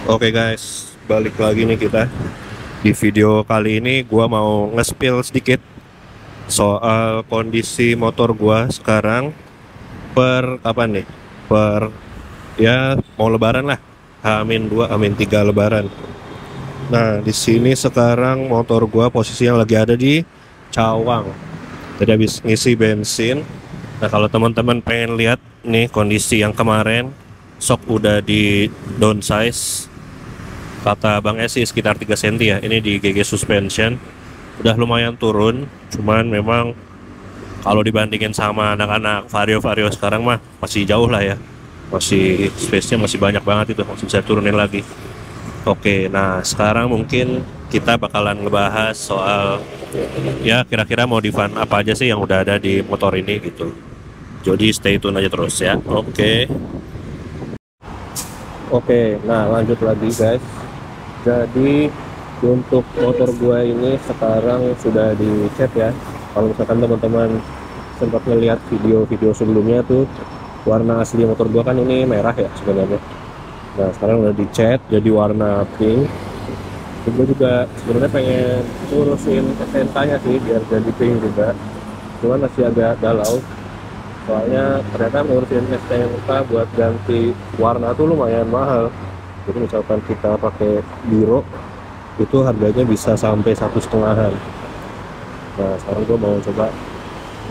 Oke guys, balik lagi nih kita. Di video kali ini gua mau nge-spill sedikit soal kondisi motor gua sekarang per kapan nih? Per ya mau lebaran lah. Amin 2, Amin 3 lebaran. Nah, di sini sekarang motor gua posisinya lagi ada di Cawang. Tadi habis ngisi bensin. Nah, kalau teman-teman pengen lihat nih kondisi yang kemarin, sok udah di downsize. Kata Bang Esi sekitar 3 cm ya. Ini di GG Suspension udah lumayan turun, cuman memang kalau dibandingin sama anak-anak Vario-Vario sekarang mah masih jauh lah ya. Masih space-nya masih banyak banget, itu masih bisa turunin lagi. Oke, nah sekarang mungkin kita bakalan ngebahas soal ya kira-kira modifan apa aja sih yang udah ada di motor ini gitu. Jadi stay tune aja terus ya. Oke, nah lanjut lagi guys. Jadi untuk motor gua ini sekarang sudah dicat ya. Kalau misalkan teman-teman sempat ngelihat video-video sebelumnya tuh, warna asli motor gua kan ini merah ya sebenarnya. Nah sekarang udah dicat jadi warna pink. Gue juga sebenarnya pengen ngurusin STNK-nya sih biar jadi pink juga. Cuman masih agak galau. Soalnya ternyata ngurusin STNK buat ganti warna tuh lumayan mahal. Jadi misalkan kita pakai biro itu harganya bisa sampai 1,5-an. Nah sekarang gue mau coba,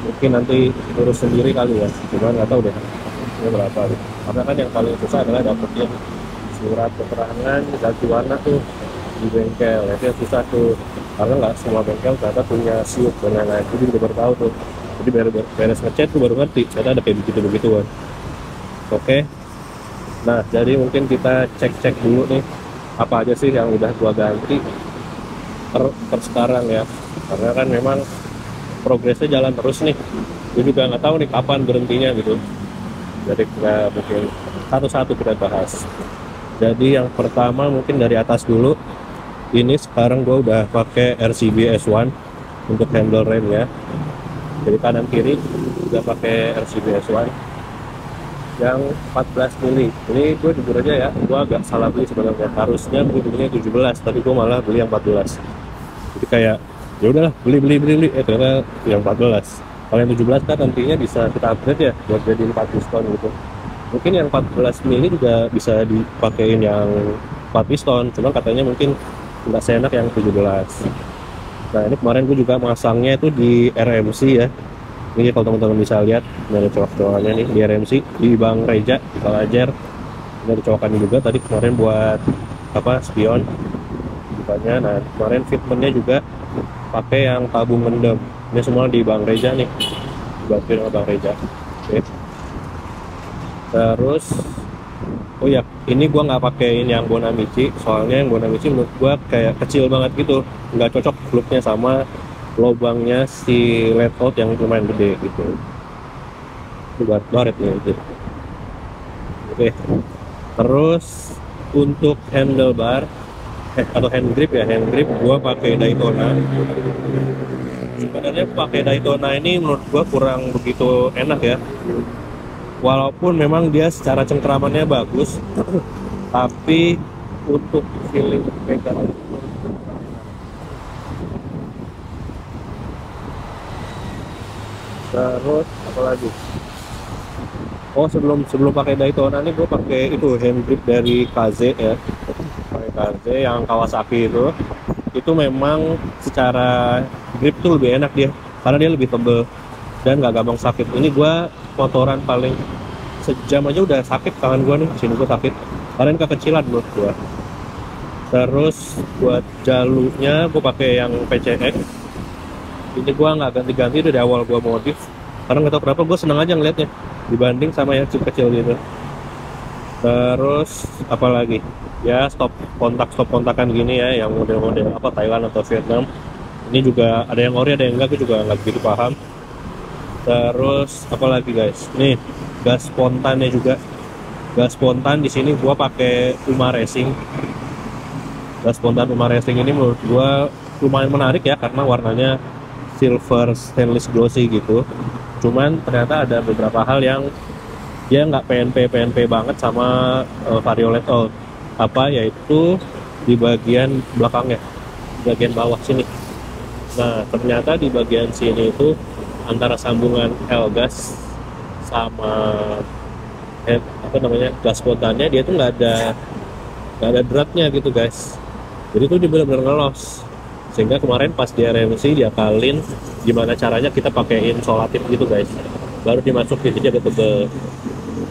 mungkin nanti urus sendiri kali ya, cuman nggak tahu deh ini berapa nih. Karena kan yang paling susah adalah dapetin surat keterangan ganti warna tuh di bengkel, itu yang susah tuh, karena nggak semua bengkel ternyata punya siup dan lain-lain. Jadi udah baru tahu tuh, jadi beres ngecat tuh baru ngerti ternyata ada kayak begitu-begituan. Oke, nah jadi mungkin kita cek-cek dulu nih apa aja sih yang udah gua ganti per sekarang ya, karena kan memang progresnya jalan terus nih. Gue juga nggak tahu nih kapan berhentinya gitu, jadi nggak mungkin satu-satu kita bahas. Jadi yang pertama mungkin dari atas dulu. Ini sekarang gue udah pakai RCB S1 untuk handle rem ya, jadi kanan kiri udah pakai RCB S1 yang 14 mili. Ini gue jujur aja ya, gue agak salah beli sebenarnya. Harusnya gue belinya 17, tapi gue malah beli yang 14. Jadi kayak ya udahlah beli, ternyata yang 14. Kalau yang 17 kan nantinya bisa kita upgrade ya buat jadi 4 piston gitu. Mungkin yang 14 mili juga bisa dipakein yang 4 piston, cuma katanya mungkin nggak seenak yang 17. Nah ini kemarin gue juga masangnya itu di RMC ya. Ini kalau teman-teman bisa lihat, ini ada colok-colokannya nih di RMC, di Bang Reja, di Kalajer. Ini ada colokannya juga tadi kemarin buat apa, spion bukannya. Nah kemarin fitmentnya juga pakai yang tabung mendem. Ini semua di Bang Reja nih, dibantuin sama Bang Reja. Oke. Terus oh ya, ini gua nggak pakein yang Bonamici, soalnya yang Bonamici menurut gua kayak kecil banget gitu, nggak cocok looknya sama lubangnya si LED out yang lumayan gede gitu. Itu baret nih itu. Oke. Terus untuk handlebar atau hand grip ya, hand grip gua pakai Daytona. Sebenarnya pakai Daytona ini menurut gua kurang begitu enak ya. Walaupun memang dia secara cengkramannya bagus, tapi untuk feeling pegang. Terus apa lagi? Oh sebelum sebelum pakai Daytona nih gue pakai itu hand grip dari KZ ya, pakai KZ yang Kawasaki itu. Itu memang secara grip tuh lebih enak dia, karena dia lebih tebel dan nggak gampang sakit. Ini gue motoran paling sejam aja udah sakit tangan gue nih, sini gue sakit karena ini kekecilan menurut gue. Terus buat jalurnya gue pakai yang PCX. Ini gue nggak ganti-ganti dari awal gue modif, karena nggak tahu kenapa gue seneng aja ngeliatnya dibanding sama yang kecil-kecil gitu. Terus apa lagi ya, stop kontakan gini ya, yang model-model apa Thailand atau Vietnam. Ini juga ada yang ori ada yang enggak, gue juga nggak begitu paham. Terus apa lagi guys, nih gas spontannya juga. Gas spontan di sini gua pakai Uma Racing. Gas spontan Uma Racing ini menurut gua lumayan menarik ya, karena warnanya silver stainless glossy gitu. Cuman ternyata ada beberapa hal yang dia nggak PNP banget sama Vario LED Out. apa, yaitu di bagian belakangnya, bagian bawah sini. Nah, ternyata di bagian sini itu antara sambungan L-gas sama apa namanya, gas spontannya, dia tuh nggak ada dratnya gitu guys. Jadi tuh dia benar-benar ngelos. Sehingga kemarin pas dia remsi, dia kalin, gimana caranya kita pakein solatif gitu guys, baru dimasukin, jadi agak tebel.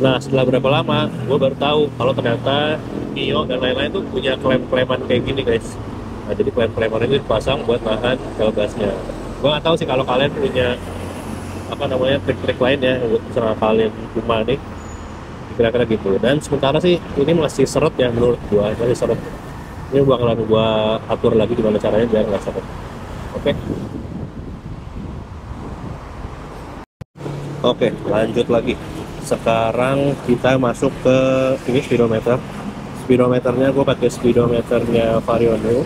Nah, setelah berapa lama gue baru tahu kalau ternyata Mio dan lain-lain tuh punya klem-kleman kayak gini guys. Nah, jadi klem-kleman itu dipasang buat nahan kalau gasnya. Gue nggak tahu sih kalau kalian punya apa namanya trik-trik lain ya buat misalnya kalian cuma nih, kira-kira gitu. Dan sementara sih ini masih seret ya, menurut gue masih seret. Ini bakalan gue atur lagi gimana caranya biar nggak seret. Oke. Oke, lanjut lagi. Sekarang kita masuk ke ini speedometer. Speedometernya gue pakai speedometernya Vario New.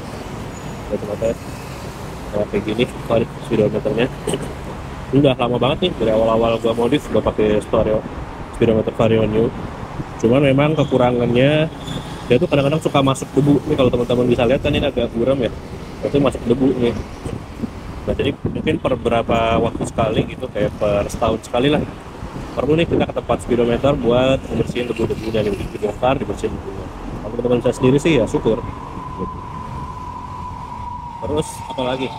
Nah, kayak gini speedometernya. Ini udah lama banget nih, dari awal-awal gue modif gue pakai speedometer Vario New. Cuman memang kekurangannya dia tuh kadang-kadang suka masuk debu. Nih kalau teman-teman bisa lihat kan ini agak buram ya, itu masuk debu nih. Nah, jadi mungkin per berapa waktu sekali gitu, kayak per setahun sekali lah, perlu nih kita ke tempat speedometer buat membersihin debu-debu dan dibongkar, dibersihin debunya. Kalau teman-teman bisa sendiri sih ya syukur. Terus apalagi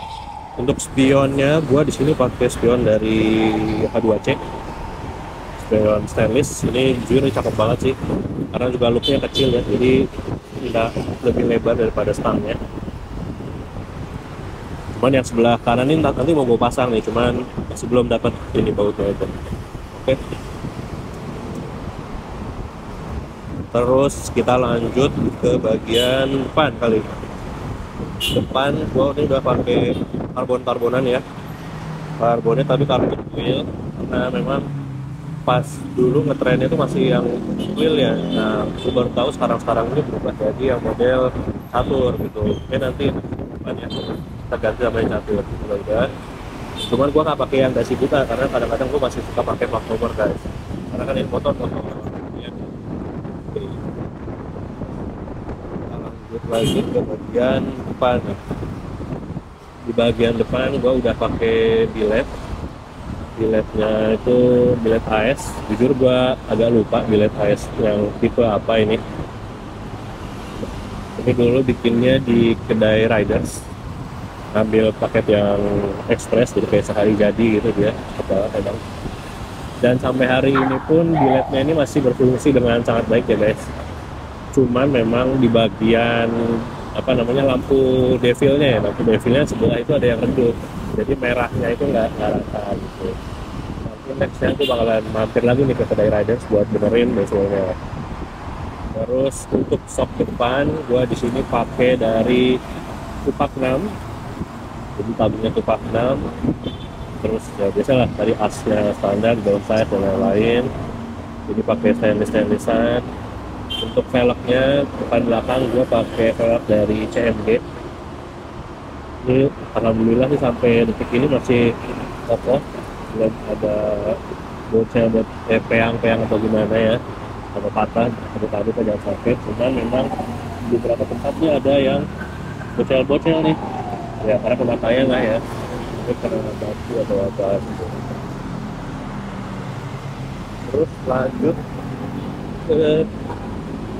untuk spionnya, gua di sini pakai spion dari H2C, spion stainless. Ini jujur cakep banget sih, karena juga looknya kecil ya, jadi tidak lebih lebar daripada stangnya. Cuman yang sebelah kanan ini nanti mau gue pasang nih, cuman masih belum dapat ini bautnya itu. Oke. Terus kita lanjut ke bagian depan kali. Depan gua ini udah pakai karbon-karbonan ya. Karbonnya tapi karbon wheel, karena memang pas dulu ngetrennya itu masih yang wheel ya. Nah, gue baru tahu sekarang ini berubah jadi yang model catur gitu. Oke, nanti depannya kita ganti sama yang catur mudah-mudahan. Cuman gua nggak pakai yang dasi buta, karena kadang-kadang gua masih suka pakai plat nomor guys, karena kan ini motor ya. Oke. Kita lanjut lagi ke bagian depan. Di bagian depan gua udah pakai biletnya itu bilet AS. Jujur gua agak lupa bilet AS yang tipe apa ini dulu bikinnya di kedai Riders, ambil paket yang ekspres, jadi kayak sehari jadi gitu dia kadang. Dan sampai hari ini pun biletnya ini masih berfungsi dengan sangat baik ya guys. Cuman memang di bagian apa namanya lampu devilnya sebelah itu ada yang redup, jadi merahnya itu nggak rata gitu. Nanti nextnya tuh bakalan mampir lagi nih ke kedai Riders buat benerin devilnya. Terus untuk shock depan gua di sini pakai dari Tupac 6, jadi tabungnya Tupac 6. Terus ya biasalah dari asnya standar, downside dan lain-lain. Jadi pakai stainless-stainlessan. Untuk velgnya depan belakang gua pakai velg dari CMG. Ini alhamdulillah sih sampai detik ini masih kokoh, belum ada bocah buat peang-peang atau gimana ya, atau patah atau tadi jangan sakit. Cuman memang di beberapa tempatnya ada yang bocel-bocel nih ya, karena pemakaian lah ya, itu karena batu atau apa gitu. Terus lanjut ke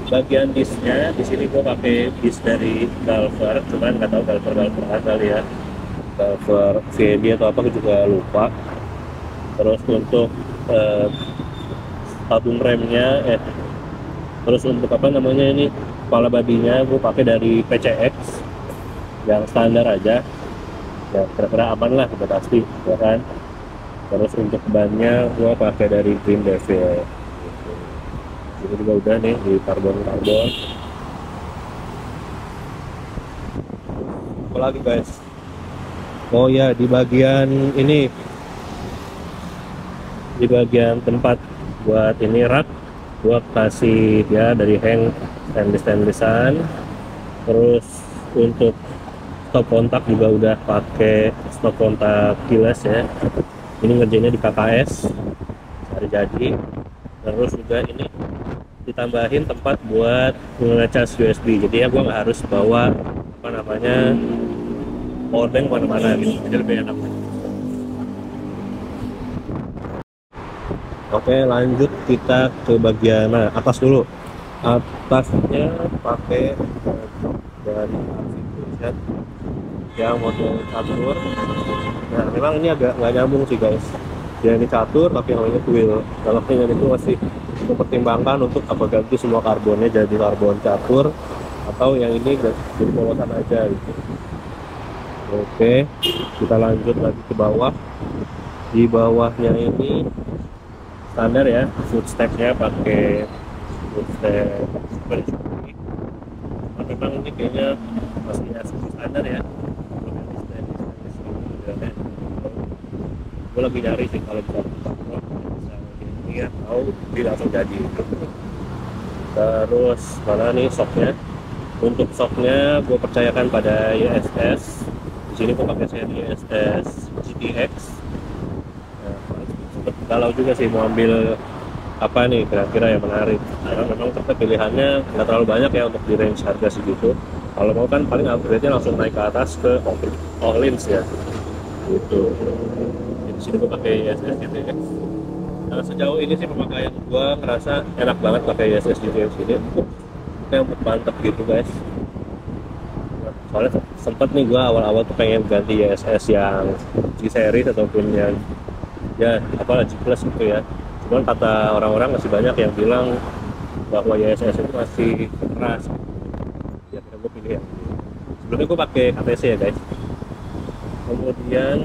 bagian disnya. Di sini gua pakai dis dari Galver, cuman nggak tahu Galver kali ya, Galver VD atau apa, aku juga lupa. Terus untuk tabung remnya terus untuk apa namanya ini, kepala badinya gue pakai dari PCX yang standar aja ya, kira-kira aman lah, udah pasti ya kan. Terus untuk bannya gue pakai dari Green Devil gitu. Ini juga udah nih di karbon. Apa lagi guys? Oh ya, di bagian ini, di bagian tempat buat ini rak, gua kasih ya dari Heng stainless-stainlessan. Terus untuk stop kontak juga udah pakai stop kontak keyless ya, ini ngerjainnya di KKS hari jadi. Terus juga ini di ditambahin tempat buat ngecas USB, jadi ya gue nggak harus bawa apa namanya powerbank mana-mana gitu, jadi lebih enak. Oke, lanjut kita ke bagian atas dulu. Atasnya pakai dari Indonesia yang model catur. Nah, memang ini agak nggak nyambung sih guys. Dia ini catur tapi yang ini twill. Kalau yang itu masih mempertimbangkan untuk apa ganti semua karbonnya jadi karbon catur atau yang ini jadi polosan aja gitu. Oke, kita lanjut lagi ke bawah. Di bawahnya ini standar ya, footstepnya pakai footstep super Suzuki. Memang ini kayaknya masih Suzuki standar ya. Gue lagi nyari sih kalau bisa ini ya, mau dia langsung jadi. Terus mana nih shocknya? Untuk shocknya gue percayakan pada ISS. Di sini gue pakai seri ISS GTX. Kalau juga sih mau ambil apa nih kira-kira yang menarik, karena memang ternyata pilihannya nggak terlalu banyak ya untuk di range harga segitu. Kalau mau kan paling upgrade-nya langsung naik ke atas ke All-Ins ya gitu. Di sini gue pakai ISS GTX. Nah, sejauh ini sih pemakaian gue ngerasa enak banget pakai ISS GTX ini, kayak mantep gitu guys. Soalnya sempet nih gue awal-awal tuh pengen ganti ISS yang G-series ataupun yang ya apalah G plus gitu ya, cuman kata orang-orang masih banyak yang bilang bahwa ISS itu masih keras, ya kita gue pilih yang sebelumnya gue pakai KTC ya guys. Kemudian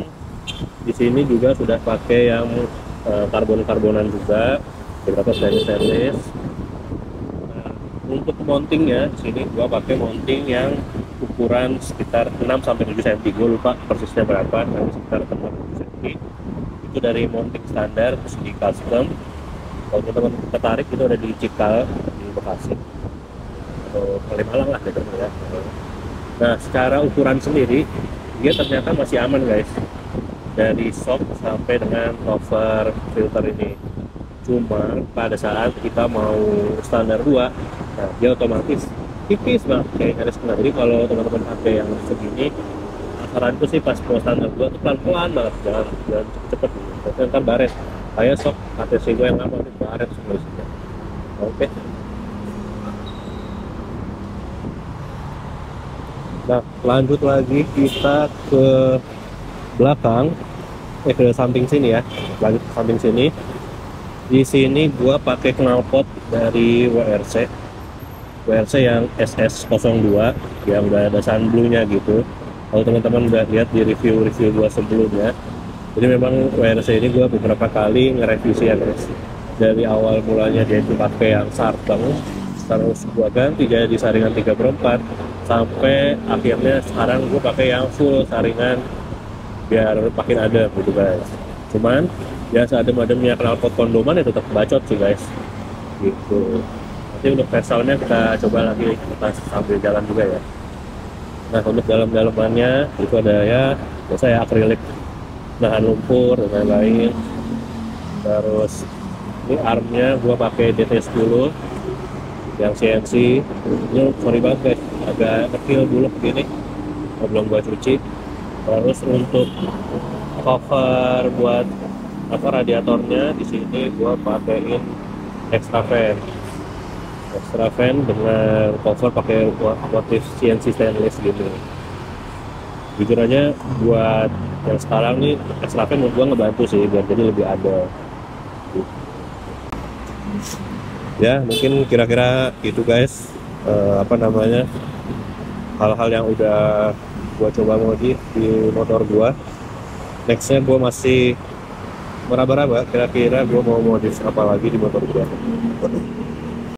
di sini juga sudah pakai yang karbon-karbonan juga, beberapa stainless. Nah, untuk mountingnya di sini gue pakai mounting yang ukuran sekitar 6-7 cm, gue lupa persisnya berapa, tapi sekitar 6-7 cm. Itu dari mounting standar terus di custom. Kalau teman-teman tertarik itu ada di Cikal di Bekasi atau Kalimalang lah gitu ya. Nah, secara ukuran sendiri dia ternyata masih aman guys, dari shock sampai dengan cover filter ini. Cuma pada saat kita mau standar 2, nah dia otomatis tipis banget kayak nyaris kena. Jadi kalau teman-teman pakai yang segini, saranku sih pas mau standar 2 tuh pelan-pelan banget, jangan cepet-cepet, nanti ntar baret. Kayak sok KTC gue yang lama itu baret semua isinya. Oke. Nah, lanjut lagi kita ke belakang, ke samping sini ya. Lanjut ke samping sini. Di sini gua pakai knalpot dari WRC yang SS02 yang udah ada sunblue-nya gitu. Kalau teman-teman udah lihat di review gua sebelumnya, jadi memang WRC ini gua beberapa kali ngerevisi ya guys. Dari awal mulanya dia itu pakai yang Sarteng, terus gua ganti jadi saringan 3/4, sampai akhirnya sekarang gue pakai yang full saringan biar makin adem gitu guys. Cuman biasa adem-ademnya knalpot kondoman ya tetap bacot sih guys gitu. Nanti untuk versalnya kita coba lagi kita sambil jalan juga ya. Nah, untuk dalam-dalamannya itu ada ya biasa ya akrilik nahan lumpur dan lain-lain. Terus ini armnya gue pakai DT10 yang CNC. Ini sorry banget guys, agak kecil dulu begini, belum gua cuci. Terus untuk cover buat apa radiatornya di sini gua pakein extra fan dengan cover pakai motif CNC stainless gitu. Jujur aja buat yang sekarang nih extra fan menurut gua ngebantu sih biar jadi lebih adem. Ya mungkin kira-kira itu guys, apa namanya, hal-hal yang udah gua coba modif di motor gua. Nextnya gua masih meraba-raba kira-kira gua mau modif apa lagi di motor gua.